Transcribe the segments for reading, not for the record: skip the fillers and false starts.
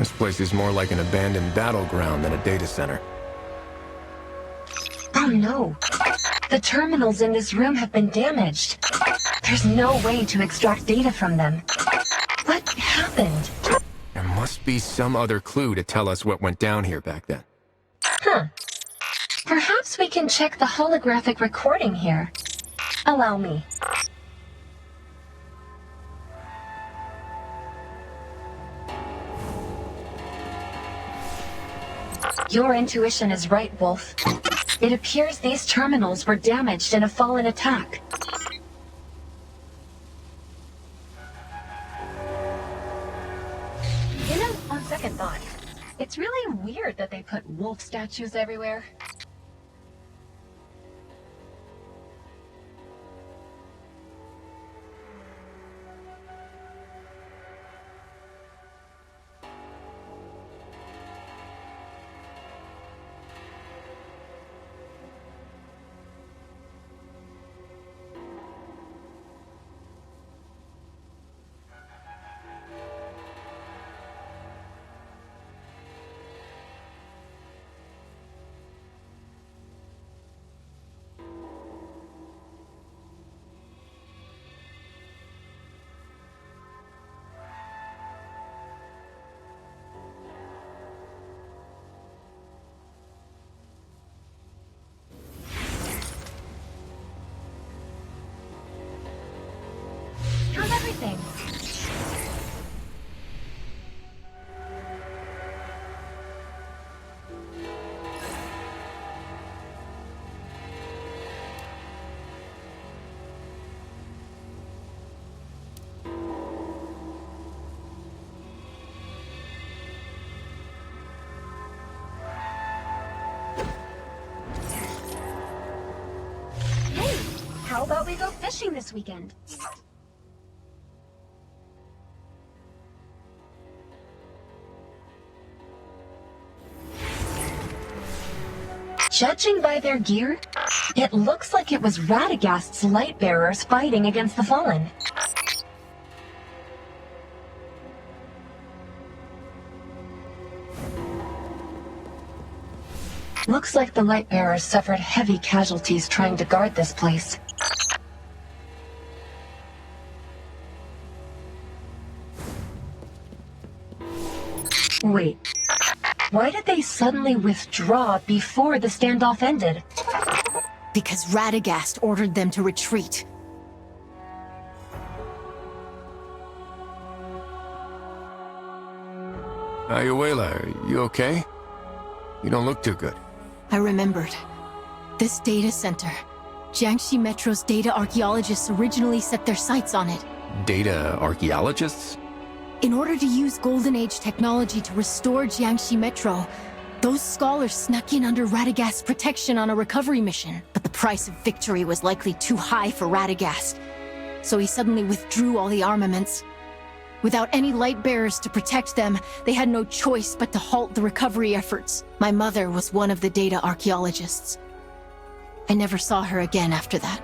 This place is more like an abandoned battleground than a data center. Oh no! The terminals in this room have been damaged. There's no way to extract data from them. What happened? There must be some other clue to tell us what went down here back then. Huh. Perhaps we can check the holographic recording here. Allow me. Your intuition is right, Wolf. It appears these terminals were damaged in a fallen attack. You know, on second thought, it's really weird that they put wolf statues everywhere. How's everything? Hey, how about we go fishing this weekend? Judging by their gear, it looks like it was Radagast's light bearers fighting against the Fallen. Looks like the light bearers suffered heavy casualties trying to guard this place. Wait. Why did they suddenly withdraw before the standoff ended? Because Radagast ordered them to retreat. Ayuela, are you okay? You don't look too good. I remembered. This data center. Jiangxi Metro's data archaeologists originally set their sights on it. Data archaeologists? In order to use Golden Age technology to restore Jiangxi Metro, those scholars snuck in under Radagast's protection on a recovery mission. But the price of victory was likely too high for Radagast, so he suddenly withdrew all the armaments. Without any light bearers to protect them, they had no choice but to halt the recovery efforts. My mother was one of the data archaeologists. I never saw her again after that.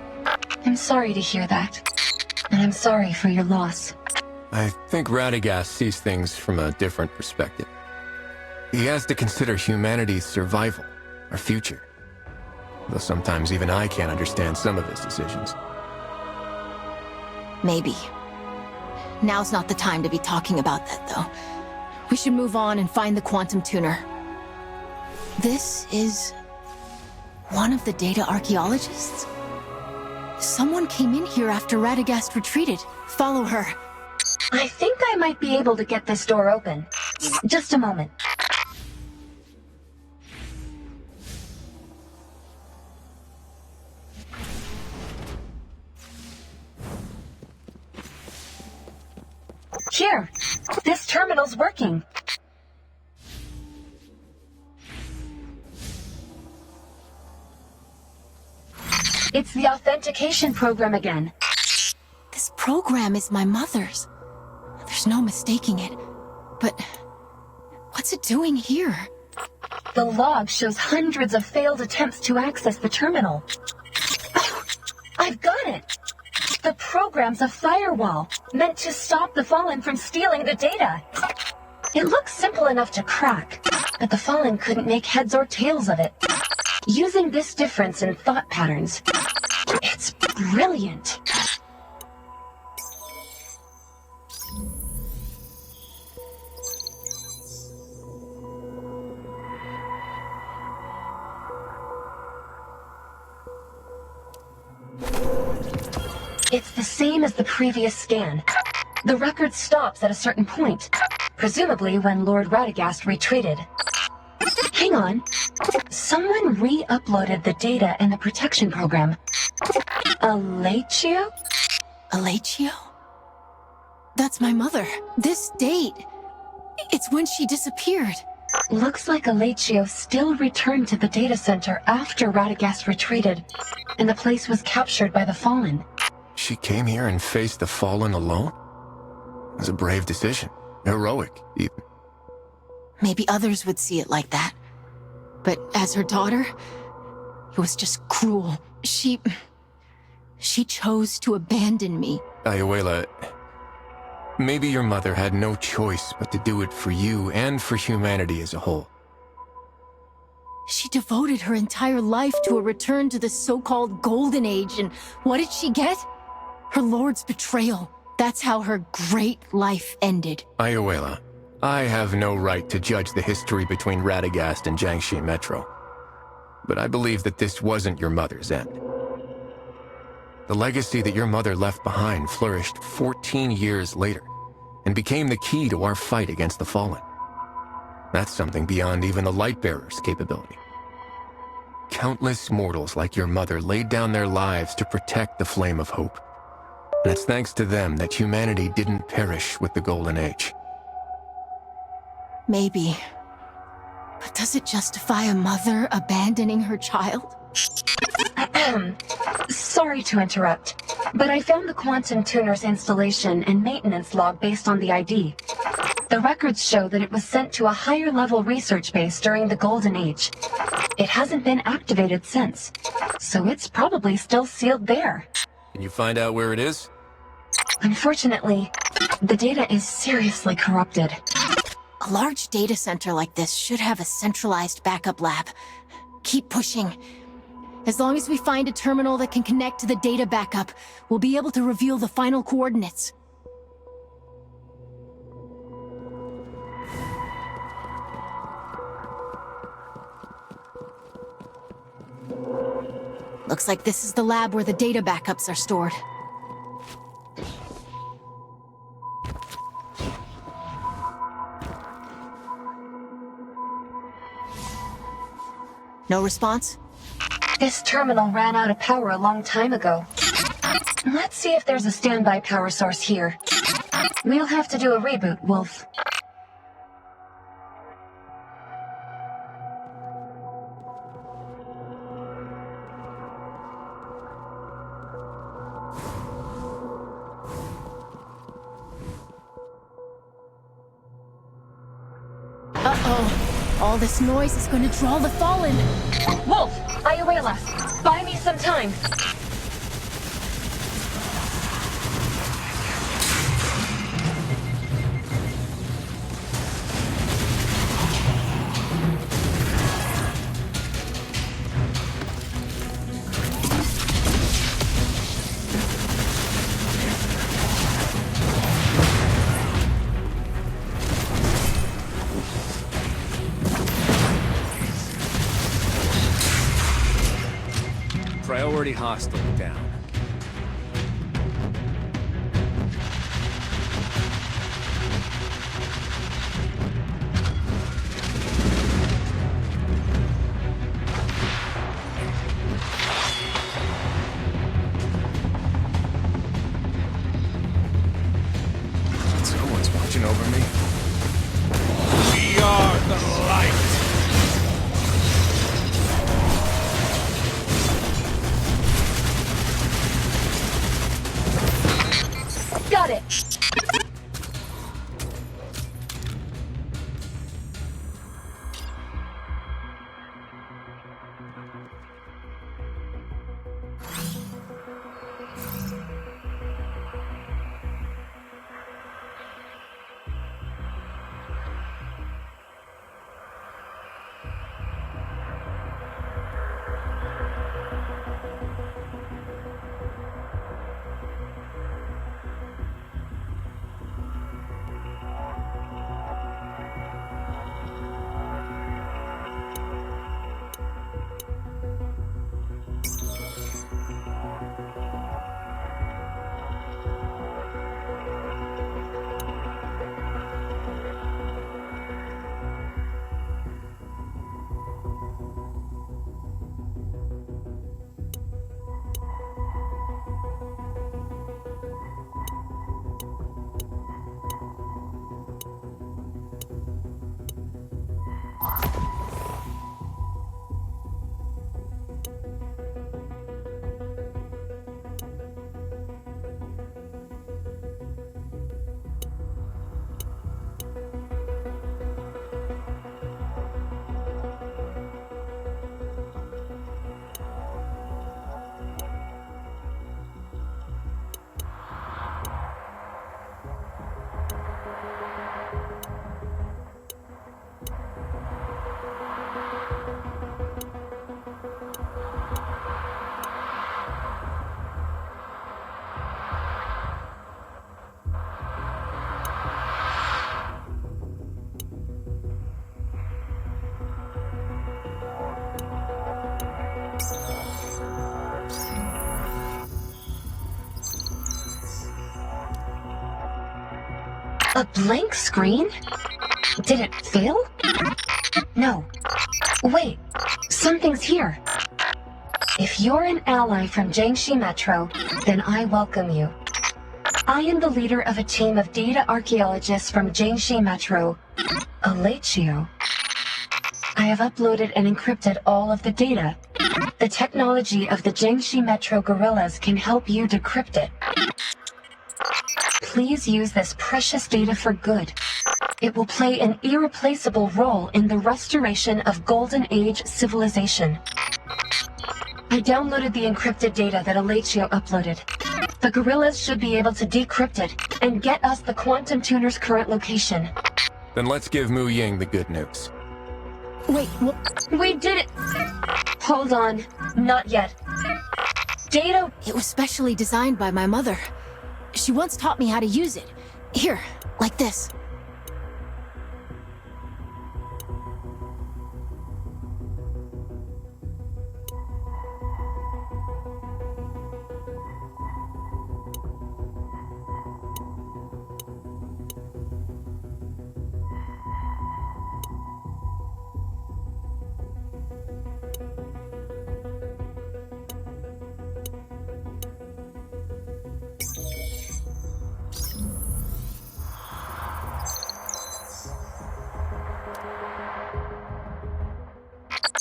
I'm sorry to hear that. And I'm sorry for your loss. I think Radagast sees things from a different perspective. He has to consider humanity's survival, our future. Though sometimes even I can't understand some of his decisions. Maybe. Now's not the time to be talking about that, though. We should move on and find the quantum tuner. This is one of the data archaeologists? Someone came in here after Radagast retreated. Follow her. I think I might be able to get this door open. Just a moment. Here! This terminal's working. It's the authentication program again. This program is my mother's. There's no mistaking it. But what's it doing here? The log shows hundreds of failed attempts to access the terminal. Oh, I've got it! The program's a firewall, meant to stop the Fallen from stealing the data. It looks simple enough to crack, but the Fallen couldn't make heads or tails of it. Using this difference in thought patterns, it's brilliant. It's the same as the previous scan. The record stops at a certain point, presumably when Lord Radagast retreated. Hang on. Someone re-uploaded the data in the protection program. Alachio? Alachio? That's my mother. This date. It's when she disappeared. Looks like Alachio still returned to the data center after Radagast retreated, and the place was captured by the Fallen. She came here and faced the Fallen alone? It was a brave decision. Heroic, even. Maybe others would see it like that. But as her daughter, it was just cruel. She chose to abandon me. Ayuela, maybe your mother had no choice but to do it for you and for humanity as a whole. She devoted her entire life to a return to the so-called Golden Age, and what did she get? Her lord's betrayal. That's how her great life ended. Ayuela, I have no right to judge the history between Radagast and Jiangxi Metro. But I believe that this wasn't your mother's end. The legacy that your mother left behind flourished 14 years later, and became the key to our fight against the Fallen. That's something beyond even the Lightbearer's capability. Countless mortals like your mother laid down their lives to protect the Flame of Hope. And it's thanks to them that humanity didn't perish with the Golden Age. Maybe. But does it justify a mother abandoning her child? Sorry to interrupt, but I found the Quantum Tuner's installation and maintenance log based on the ID. The records show that it was sent to a higher-level research base during the Golden Age. It hasn't been activated since, so it's probably still sealed there. Can you find out where it is? Unfortunately, the data is seriously corrupted. A large data center like this should have a centralized backup lab. Keep pushing. As long as we find a terminal that can connect to the data backup, we'll be able to reveal the final coordinates. Looks like this is the lab where the data backups are stored. No response? This terminal ran out of power a long time ago. Let's see if there's a standby power source here. We'll have to do a reboot, Wolf. Uh-oh. All this noise is going to draw the Fallen. Wolf! Ayuela! Buy me some time! Priority hostile down. Someone's watching over me. We are the light! A blank screen? Did it fail? No. Wait, something's here. If you're an ally from Jiangxi Metro, then I welcome you. I am the leader of a team of data archaeologists from Jiangxi Metro, Alatio. I have uploaded and encrypted all of the data. The technology of the Jiangxi Metro guerrillas can help you decrypt it. Please use this precious data for good. It will play an irreplaceable role in the restoration of Golden Age civilization. I downloaded the encrypted data that Alatio uploaded. The guerrillas should be able to decrypt it and get us the quantum tuner's current location. Then let's give Mu Ying the good news. Wait, what? We did it! Hold on, not yet. Data... It was specially designed by my mother. She once taught me how to use it. Here, like this.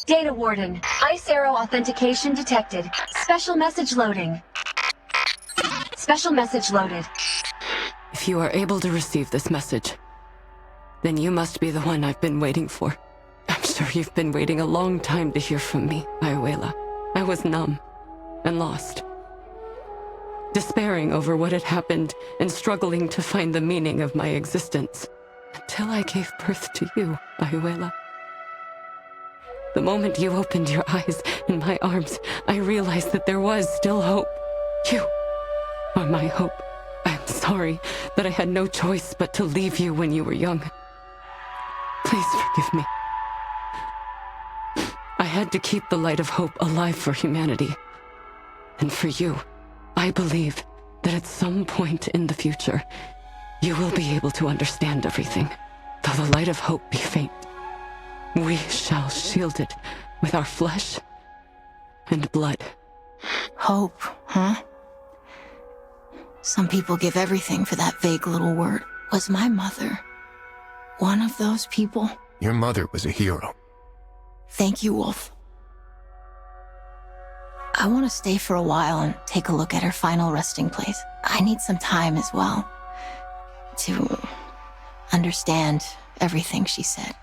Data Warden, Ice Arrow authentication detected. Special message loading. Special message loaded. If you are able to receive this message, then you must be the one I've been waiting for. I'm sure you've been waiting a long time to hear from me, Ayuela. I was numb and lost, despairing over what had happened and struggling to find the meaning of my existence, until I gave birth to you, Ayuela. The moment you opened your eyes in my arms, I realized that there was still hope. You are my hope. I'm sorry that I had no choice but to leave you when you were young. Please forgive me. I had to keep the light of hope alive for humanity. And for you, I believe that at some point in the future, you will be able to understand everything, though the light of hope be faint. We shall shield it with our flesh and blood. Hope, huh? Some people give everything for that vague little word. Was my mother one of those people? Your mother was a hero. Thank you, Wolf. I want to stay for a while and take a look at her final resting place. I need some time as well to understand everything she said.